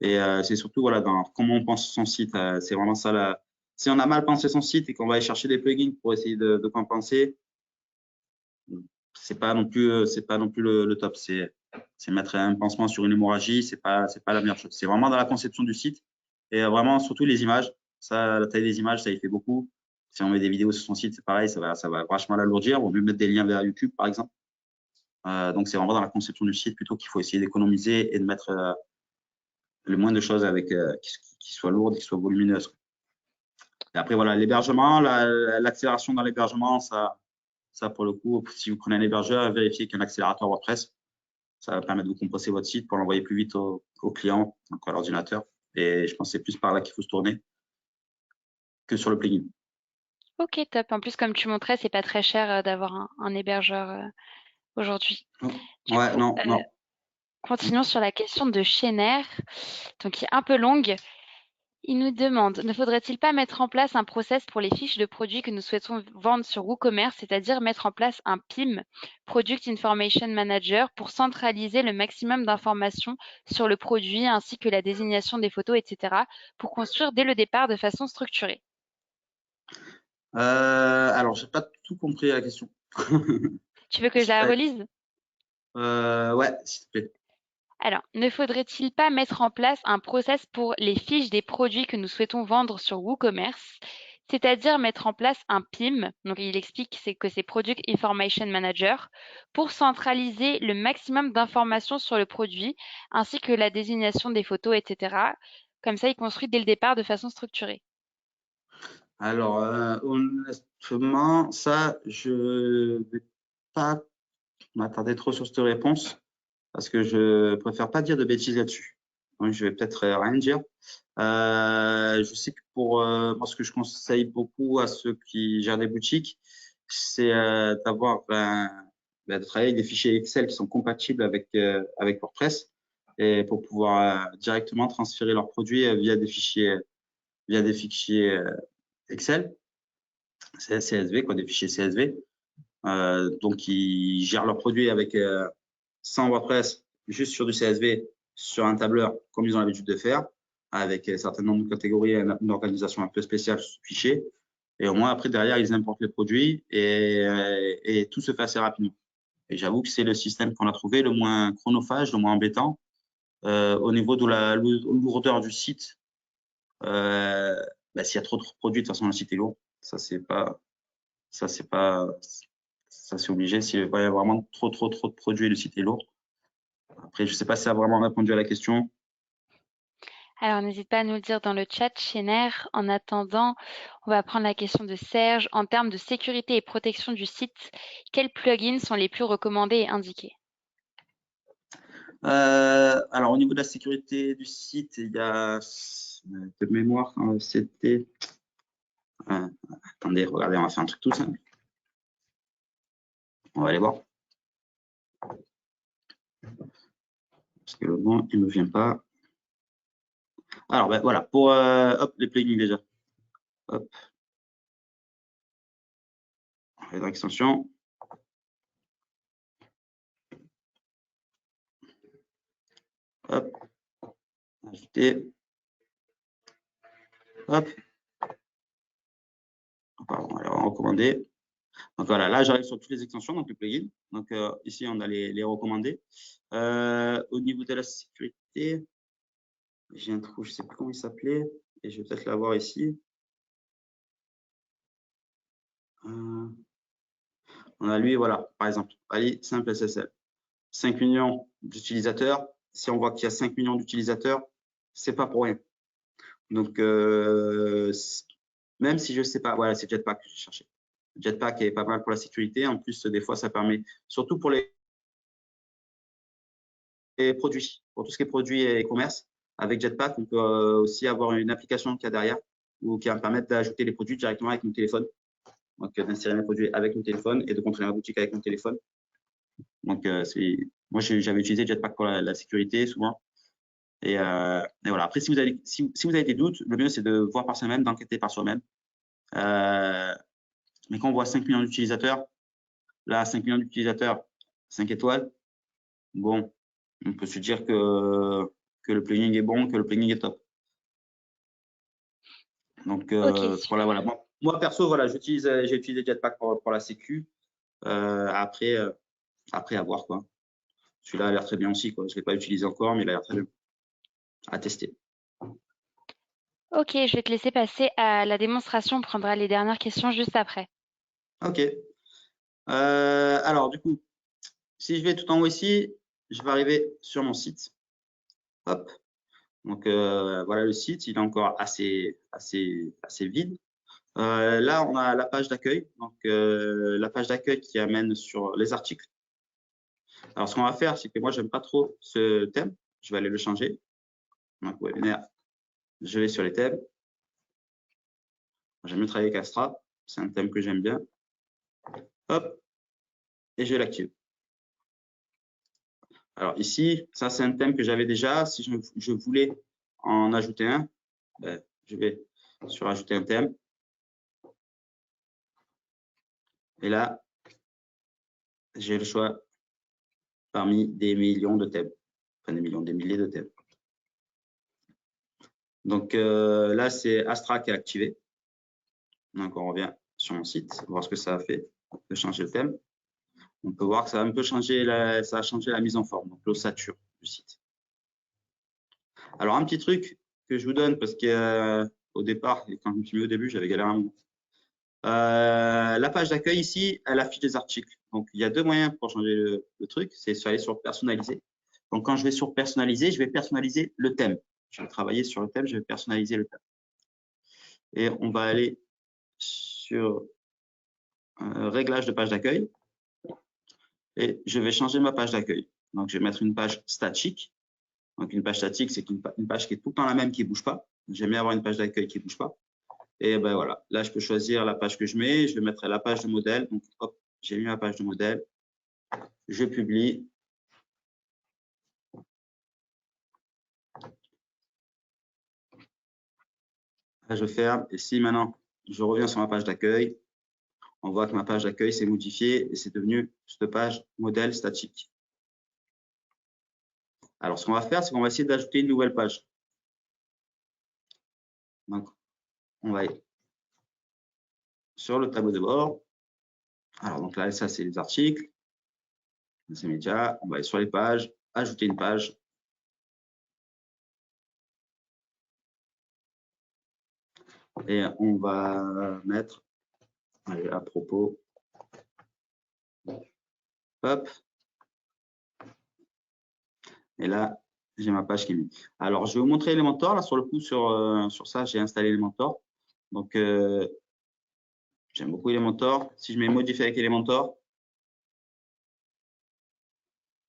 Et c'est surtout voilà, dans comment on pense son site. C'est vraiment ça. Si on a mal pensé son site et qu'on va aller chercher des plugins pour essayer de compenser, c'est pas non plus le top. C'est mettre un pansement sur une hémorragie, c'est pas la meilleure chose. C'est vraiment dans la conception du site et vraiment surtout les images. Ça, la taille des images, ça y fait beaucoup. Si on met des vidéos sur son site, c'est pareil, ça va vachement l'alourdir. On peut mettre des liens vers YouTube, par exemple. Donc c'est vraiment dans la conception du site plutôt qu'il faut essayer d'économiser et de mettre le moins de choses avec qui soient lourdes, qui soient volumineuses. Et après voilà, l'hébergement, l'accélération dans l'hébergement, ça pour le coup, si vous prenez un hébergeur, vérifiez qu'il y a un accélérateur WordPress. Ça va permettre de vous compresser votre site pour l'envoyer plus vite au client, donc à l'ordinateur. Et je pense que c'est plus par là qu'il faut se tourner que sur le plugin. Ok, top. En plus, comme tu montrais, c'est pas très cher d'avoir un hébergeur aujourd'hui. Du Ouais, coup, non, non. continuons sur la question de Schener, donc qui est un peu longue. Il nous demande, ne faudrait-il pas mettre en place un process pour les fiches de produits que nous souhaitons vendre sur WooCommerce, c'est-à-dire mettre en place un PIM, Product Information Manager, pour centraliser le maximum d'informations sur le produit ainsi que la désignation des photos, etc., pour construire dès le départ de façon structurée. Alors, j'ai pas tout compris à la question. Tu veux que je la relise? Ouais, s'il te plaît. Alors, ne faudrait-il pas mettre en place un process pour les fiches des produits que nous souhaitons vendre sur WooCommerce, c'est-à-dire mettre en place un PIM, donc il explique que c'est Product Information Manager, pour centraliser le maximum d'informations sur le produit, ainsi que la désignation des photos, etc. Comme ça, il construit dès le départ de façon structurée. Alors, honnêtement, ça, je vais pas m'attarder trop sur cette réponse parce que je préfère pas dire de bêtises là-dessus. Donc, je vais peut-être rien dire. Je sais que pour moi, ce que je conseille beaucoup à ceux qui gèrent des boutiques, c'est d'avoir de travailler avec des fichiers Excel qui sont compatibles avec WordPress et pour pouvoir directement transférer leurs produits via des fichiers Excel, CSV, quoi, des fichiers CSV. Donc, ils gèrent leurs produits avec sans WordPress, juste sur du CSV, sur un tableur, comme ils ont l'habitude de faire, avec un certain nombre de catégories et une organisation un peu spéciale sur ce fichier. Et au moins, après, derrière, ils importent les produits et tout se fait assez rapidement. Et j'avoue que c'est le système qu'on a trouvé le moins chronophage, le moins embêtant. Au niveau de la lourdeur du site, euh, bah, s'il y a trop de produits, de toute façon, le site est lourd. Ça, c'est pas, ça, c'est obligé. S'il y a vraiment trop de produits, le site est lourd. Après, je ne sais pas si ça a vraiment répondu à la question. Alors, n'hésite pas à nous le dire dans le chat, Chener. En attendant, on va prendre la question de Serge. En termes de sécurité et protection du site, quels plugins sont les plus recommandés et indiqués? Alors, au niveau de la sécurité du site, il y a de mémoire, c'était. Attendez, regardez, on va faire un truc tout simple. On va aller voir. Parce que le nom, il ne me vient pas. Alors, ben, voilà, pour hop, les plugins déjà. Hop. On va dans l'extension. Hop. Ajouter. Hop. Pardon, alors, on va recommander. Donc voilà, là, j'arrive sur toutes les extensions, donc les plugins. Donc ici, on a les recommandés. Au niveau de la sécurité, j'ai un trou, je ne sais plus comment il s'appelait, et je vais peut-être l'avoir ici. On a lui, voilà, par exemple, Ali Simple SSL. 5 millions d'utilisateurs. Si on voit qu'il y a 5 millions d'utilisateurs, c'est pas pour rien. Donc, même si je ne sais pas, voilà, c'est Jetpack que j'ai cherché. Jetpack est pas mal pour la sécurité. En plus, des fois, ça permet, surtout pour les produits, pour tout ce qui est produits et commerce. Avec Jetpack, on peut aussi avoir une application qu'il y a derrière ou qui va me permettre d'ajouter les produits directement avec mon téléphone. Donc, d'insérer mes produits avec mon téléphone et de contrôler ma boutique avec mon téléphone. Donc, moi, j'avais utilisé Jetpack pour la sécurité souvent. Et voilà. Après, si vous avez des doutes, le mieux, c'est de voir par soi-même, d'enquêter par soi-même. Mais quand on voit 5 millions d'utilisateurs, là, 5 millions d'utilisateurs, 5 étoiles, bon, on peut se dire que le plugin est bon, que le plugin est top. Donc, Ok, voilà, super. voilà. Moi, perso, voilà, j'ai utilisé Jetpack pour la sécu. Après, à voir, quoi. Celui-là a l'air très bien aussi, quoi. Je ne l'ai pas utilisé encore, mais il a l'air très bien à tester. Ok, je vais te laisser passer à la démonstration. On prendra les dernières questions juste après. OK. Alors, du coup, si je vais tout en haut ici, je vais arriver sur mon site. Hop. Donc, voilà le site. Il est encore assez vide. Là, on a la page d'accueil. Donc, la page d'accueil qui amène sur les articles. Alors, ce qu'on va faire, c'est que moi, j'aime pas trop ce thème. Je vais aller le changer. Donc, webinaire, je vais sur les thèmes. J'aime mieux travailler avec Astra. C'est un thème que j'aime bien. Hop. Et je l'active. Alors ici, ça c'est un thème que j'avais déjà. Si je voulais en ajouter un, ben, je vais sur ajouter un thème. Et là, j'ai le choix parmi des millions de thèmes. Enfin, des millions, des milliers de thèmes. Donc là, c'est Astra qui est activé. Donc on revient sur mon site, voir ce que ça a fait. On peut changer le thème. On peut voir que ça a un peu changé ça a changé la mise en forme, donc l'ossature du site. Alors un petit truc que je vous donne, parce qu'au départ, quand je me suis mis au début, j'avais galéré un moment. La page d'accueil ici, elle affiche des articles. Donc, il y a deux moyens pour changer le truc. C'est aller sur personnaliser. Donc, quand je vais sur personnaliser, je vais personnaliser le thème. Je vais travailler sur le thème, je vais personnaliser le thème. Et on va aller sur réglage de page d'accueil. Et je vais changer ma page d'accueil. Donc, je vais mettre une page statique. Donc, une page statique, c'est une page qui est tout le temps la même, qui ne bouge pas. J'aime bien avoir une page d'accueil qui ne bouge pas. Et ben voilà, là, je peux choisir la page que je mets. Je vais mettre la page de modèle. Donc, hop, j'ai mis ma page de modèle. Je publie. Là, je ferme. Et si maintenant, je reviens sur ma page d'accueil, on voit que ma page d'accueil s'est modifiée et c'est devenu cette page modèle statique. Alors, ce qu'on va faire, c'est qu'on va essayer d'ajouter une nouvelle page. Donc, on va aller sur le tableau de bord. Alors, donc là, ça, c'est les articles, les médias. On va aller sur les pages, ajouter une page. Et on va mettre, allez, à propos, hop. Et là, j'ai ma page qui est mise. Alors, je vais vous montrer Elementor. Là, sur le coup, sur ça, j'ai installé Elementor. Donc, j'aime beaucoup Elementor. Si je mets modifier avec Elementor,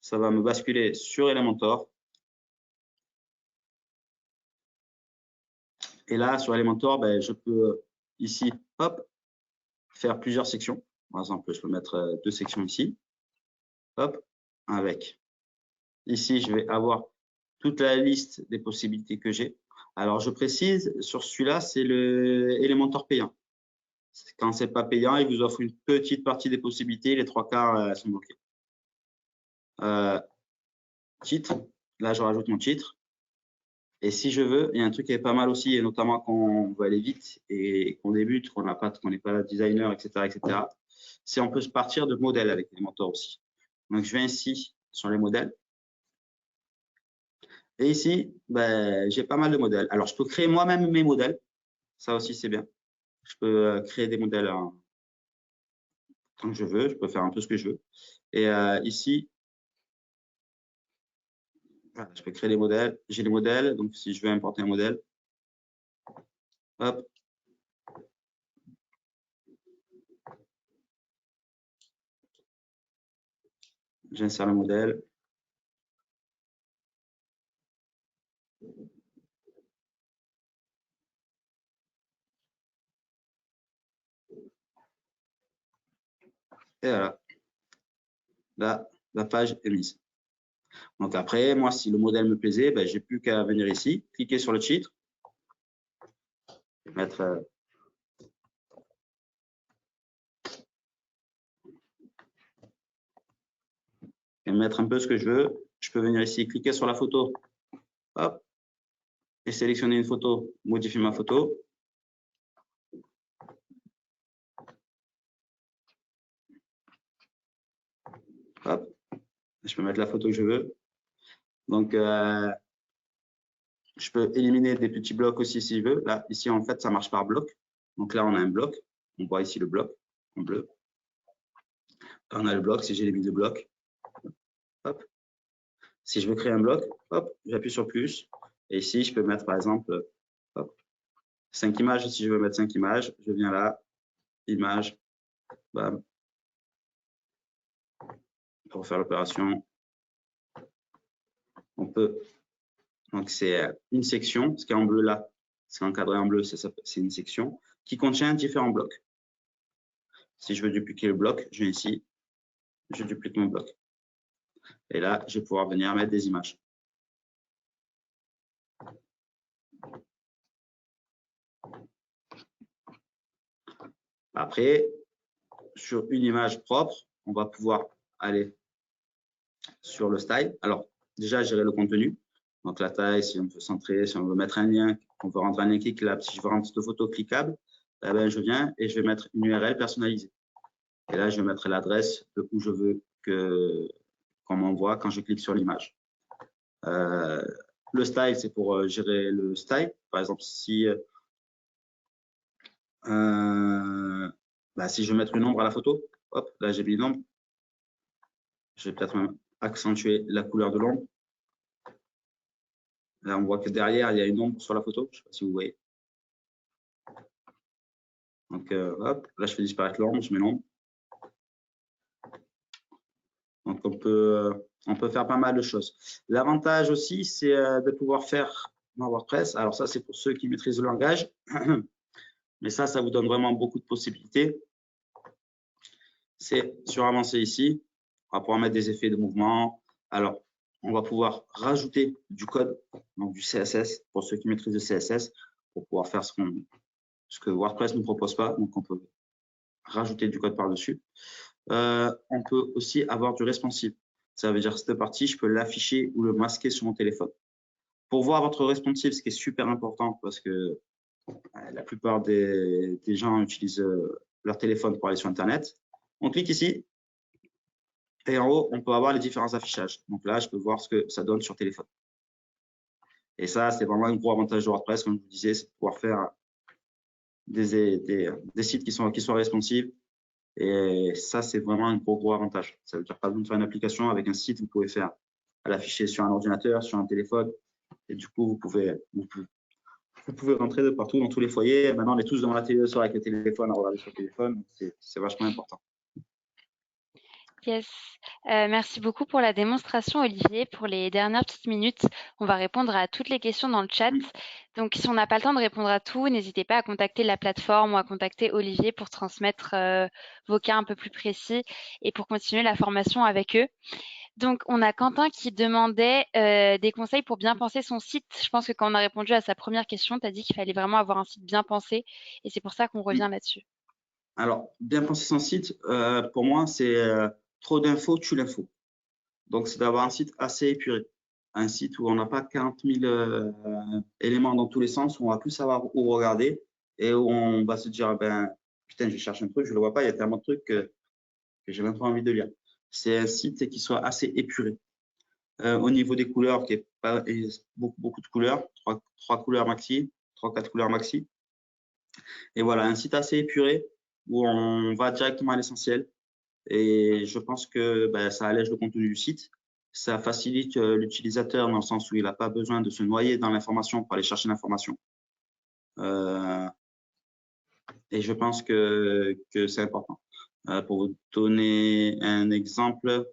ça va me basculer sur Elementor. Et là, sur Elementor, ben, je peux ici, hop, faire plusieurs sections. Par exemple, je peux mettre 2 sections ici. Hop, avec. Ici, je vais avoir toute la liste des possibilités que j'ai. Alors, je précise, sur celui-là, c'est le Elementor payant. Quand c'est pas payant, il vous offre une petite partie des possibilités. Les 3/4 sont bloqués. Titre. Là, je rajoute mon titre. Et si je veux, il y a un truc qui est pas mal aussi, et notamment quand on veut aller vite et qu'on débute, qu'on n'est pas designer, etc., c'est on peut se partir de modèles avec Elementor aussi. Donc, je vais ici sur les modèles. Et ici, ben, j'ai pas mal de modèles. Alors, je peux créer moi-même mes modèles. Ça aussi, c'est bien. Je peux créer des modèles quand je veux. Je peux faire un peu ce que je veux. Et ici, voilà, je peux créer des modèles. J'ai les modèles. Donc, si je veux importer un modèle, hop. J'insère le modèle. Et voilà. Là, la page est mise. Donc après, moi, si le modèle me plaisait, ben, j'ai plus qu'à venir ici, cliquer sur le titre, mettre et mettre un peu ce que je veux. Je peux venir ici, cliquer sur la photo, hop, et sélectionner une photo, modifier ma photo. Hop, je peux mettre la photo que je veux. Donc, je peux éliminer des petits blocs aussi si je veux. Là, ici, en fait, ça marche par bloc. Donc là, on a un bloc. On voit ici le bloc en bleu. Là, on a le bloc. Si j'élimine le bloc, hop. Si je veux créer un bloc, hop, j'appuie sur plus. Et ici, je peux mettre, par exemple, hop, 5 images. Si je veux mettre 5 images, je viens là, image, bam. Pour faire l'opération, on peut. Donc, c'est une section. Ce qui est en bleu là, c'est encadré en bleu, c'est une section qui contient différents blocs. Si je veux dupliquer le bloc, je viens ici, je duplique mon bloc. Et là, je vais pouvoir venir mettre des images. Après, sur une image propre, on va pouvoir aller sur le style. Alors, déjà, gérer le contenu. Donc, la taille, si on veut centrer, si on veut mettre un lien, on veut rendre un lien cliquable. Si je veux rendre cette photo cliquable, eh ben, je viens et je vais mettre une URL personnalisée. Et là, je vais mettre l'adresse de où je veux qu'on m'envoie quand je clique sur l'image. Le style, c'est pour gérer le style. Par exemple, si si je veux mettre une ombre à la photo, hop, là j'ai mis une ombre. Je vais peut-être même accentuer la couleur de l'ombre. Là, on voit que derrière, il y a une ombre sur la photo. Je ne sais pas si vous voyez. Donc, hop, là, je fais disparaître l'ombre, je mets l'ombre. Donc, on peut faire pas mal de choses. L'avantage aussi, c'est de pouvoir faire dans WordPress. Alors, ça, c'est pour ceux qui maîtrisent le langage. Mais ça vous donne vraiment beaucoup de possibilités. C'est sur avancer ici, on va pouvoir mettre des effets de mouvement. Alors, on va pouvoir rajouter du code, donc du CSS, pour ceux qui maîtrisent le CSS, pour pouvoir faire ce que WordPress ne propose pas. Donc, on peut rajouter du code par-dessus. On peut aussi avoir du responsive. Ça veut dire cette partie, je peux l'afficher ou le masquer sur mon téléphone. Pour voir votre responsive, ce qui est super important, parce que la plupart des gens utilisent leur téléphone pour aller sur Internet. On clique ici et en haut, on peut avoir les différents affichages. Donc là, je peux voir ce que ça donne sur téléphone. Et ça, c'est vraiment un gros avantage de WordPress, comme je vous disais, c'est de pouvoir faire des sites qui sont responsives. Et ça, c'est vraiment un gros avantage. Ça veut dire pas besoin de faire une application avec un site, vous pouvez faire à l'afficher sur un ordinateur, sur un téléphone. Et du coup, vous pouvez rentrer de partout dans tous les foyers. Maintenant, on est tous devant la télé le soir avec le téléphone, à regarder sur le téléphone. C'est vachement important. Yes. Merci beaucoup pour la démonstration, Olivier. Pour les dernières petites minutes, on va répondre à toutes les questions dans le chat. Donc, si on n'a pas le temps de répondre à tout, n'hésitez pas à contacter la plateforme ou à contacter Olivier pour transmettre vos cas un peu plus précis et pour continuer la formation avec eux. Donc, on a Quentin qui demandait des conseils pour bien penser son site. Je pense que quand on a répondu à sa première question, tu as dit qu'il fallait vraiment avoir un site bien pensé et c'est pour ça qu'on revient là-dessus. Alors, bien penser son site, pour moi, c'est trop d'infos tue l'info. Donc, c'est d'avoir un site assez épuré. Un site où on n'a pas 40 000 éléments dans tous les sens, où on va plus savoir où regarder et où on va se dire, ben, putain, je cherche un truc, je ne le vois pas, il y a tellement de trucs que j'ai même pas envie de lire. C'est un site qui soit assez épuré. Au niveau des couleurs, qui est pas et beaucoup de couleurs, trois couleurs maxi, 3-4 couleurs maxi. Et voilà, un site assez épuré où on va directement à l'essentiel. Et je pense que ben, ça allège le contenu du site. Ça facilite l'utilisateur dans le sens où il n'a pas besoin de se noyer dans l'information pour aller chercher l'information. Et je pense que c'est important. Pour vous donner un exemple,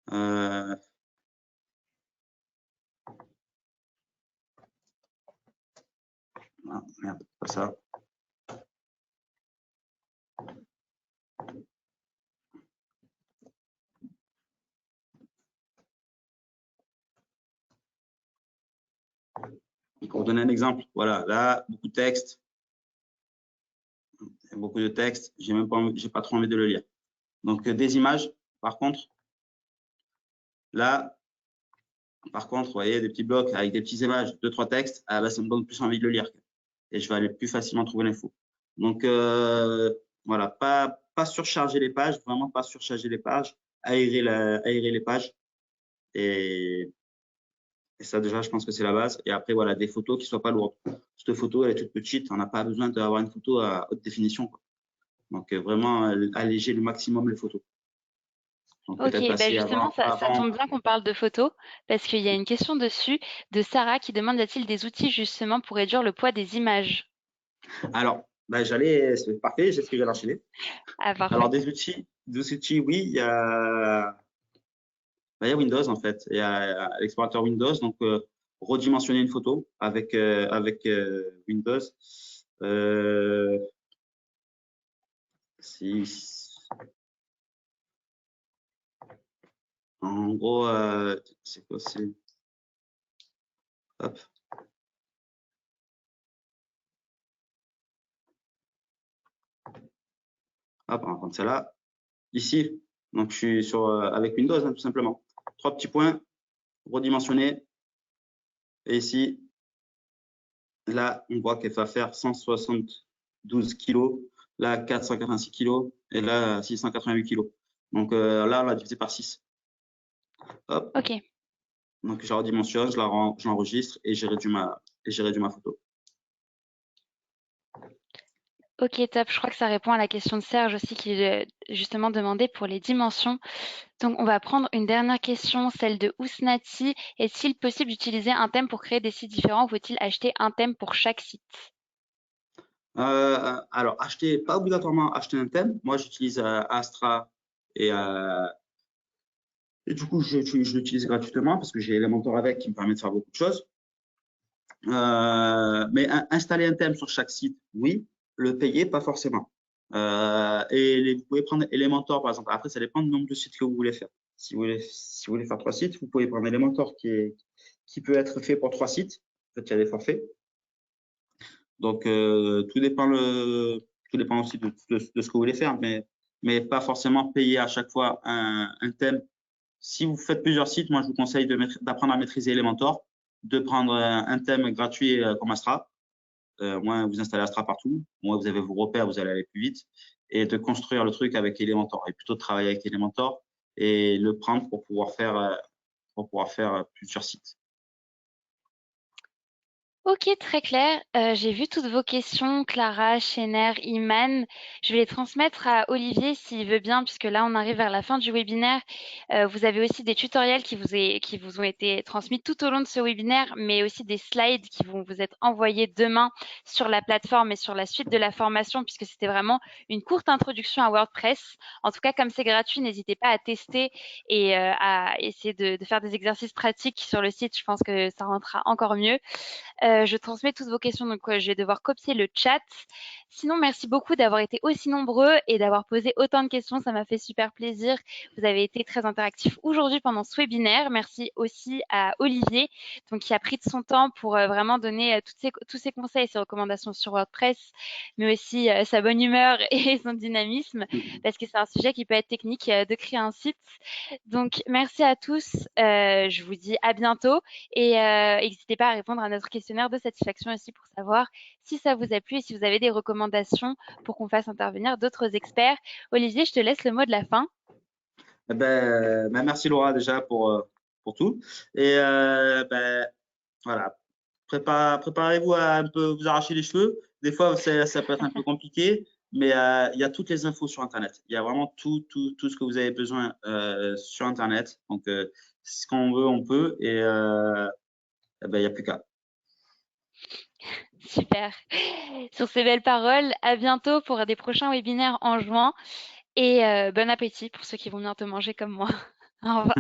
ah, merde, pas ça. Pour vous donner un exemple, voilà, là, beaucoup de texte, j'ai pas trop envie de le lire. Donc, des images, par contre, là, vous voyez, des petits blocs avec des petites images, 2-3 textes, ah, bah, ça me donne plus envie de le lire. Et je vais aller plus facilement trouver l'info. Donc, voilà, pas surcharger les pages, vraiment pas surcharger les pages, aérer les pages. Et ça, déjà, je pense que c'est la base. Et après, voilà, des photos qui soient pas lourdes. Cette photo, elle est toute petite, on n'a pas besoin d'avoir une photo à haute définition, quoi. Donc, vraiment, alléger le maximum les photos. Donc, Ok, peut-être bah passer justement, ça tombe bien qu'on parle de photos, parce qu'il y a une question dessus de Sarah qui demande y a-t-il des outils justement pour réduire le poids des images? Alors, bah, c'est parfait, j'ai ce que j'allais enchaîner. Ah, Alors, parfait. des outils, oui, il y a Windows en fait, il y a l'explorateur Windows, donc redimensionner une photo avec Windows. Euh, si, en gros, c'est quoi, hop, hop, on va prendre celle-là. Ici, donc je suis avec Windows, hein, tout simplement. 3 petits points, redimensionner. Et ici, là, on voit qu'elle va faire 172 kg, là 486 kg et là 688 kg. Donc là, on l'a divisé par 6. Hop. Ok. Donc je la redimensionne, je l'enregistre et j'ai réduit ma photo. Ok, top. Je crois que ça répond à la question de Serge aussi qui justement demandait pour les dimensions. Donc, on va prendre une dernière question, celle de Ousnati. Est-il possible d'utiliser un thème pour créer des sites différents ou faut-il acheter un thème pour chaque site? Alors, pas obligatoirement acheter un thème. Moi, j'utilise Astra et, du coup, je l'utilise gratuitement parce que j'ai Elementor avec qui me permet de faire beaucoup de choses. Mais installer un thème sur chaque site, oui. Le payer, pas forcément. Vous pouvez prendre Elementor, par exemple. Après, ça dépend du nombre de sites que vous voulez faire. Si vous voulez faire 3 sites, vous pouvez prendre Elementor qui peut être fait pour 3 sites. En fait, il y a des forfaits. Donc, tout dépend aussi de ce que vous voulez faire, mais pas forcément payer à chaque fois un thème. Si vous faites plusieurs sites, moi, je vous conseille d'apprendre à maîtriser Elementor, de prendre un thème gratuit comme Astra. Moins vous installez Astra partout, moins vous avez vos repères, vous allez aller plus vite, et de construire le truc avec Elementor, et plutôt de travailler avec Elementor et le prendre pour pouvoir faire plusieurs sites. Ok, très clair. J'ai vu toutes vos questions, Clara, Chéner, Iman. Je vais les transmettre à Olivier s'il veut bien, puisque là, on arrive vers la fin du webinaire. Vous avez aussi des tutoriels qui vous ont été transmis tout au long de ce webinaire, mais aussi des slides qui vont vous être envoyés demain sur la plateforme et sur la suite de la formation, puisque c'était vraiment une courte introduction à WordPress. En tout cas, comme c'est gratuit, n'hésitez pas à tester et à essayer de faire des exercices pratiques sur le site. Je pense que ça rentrera encore mieux. Je transmets toutes vos questions, donc je vais devoir copier le chat. Sinon, merci beaucoup d'avoir été aussi nombreux et d'avoir posé autant de questions. Ça m'a fait super plaisir. Vous avez été très interactifs aujourd'hui pendant ce webinaire. Merci aussi à Olivier, donc qui a pris de son temps pour vraiment donner tous ses conseils et ses recommandations sur WordPress, mais aussi sa bonne humeur et son dynamisme, parce que c'est un sujet qui peut être technique de créer un site. Donc, merci à tous. Je vous dis à bientôt. Et n'hésitez pas à répondre à notre questionnaire de satisfaction aussi pour savoir si ça vous a plu et si vous avez des recommandations pour qu'on fasse intervenir d'autres experts. Olivier, je te laisse le mot de la fin. Merci Laura déjà pour tout. Et voilà, préparez-vous à un peu vous arracher les cheveux. Des fois, ça peut être un peu compliqué, mais il y a toutes les infos sur Internet. Il y a vraiment tout ce que vous avez besoin sur Internet. Donc, ce qu'on veut, on peut. Et il n'y a plus qu'à. Super. Sur ces belles paroles, à bientôt pour des prochains webinaires en juin et bon appétit pour ceux qui vont bientôt manger comme moi. Au revoir.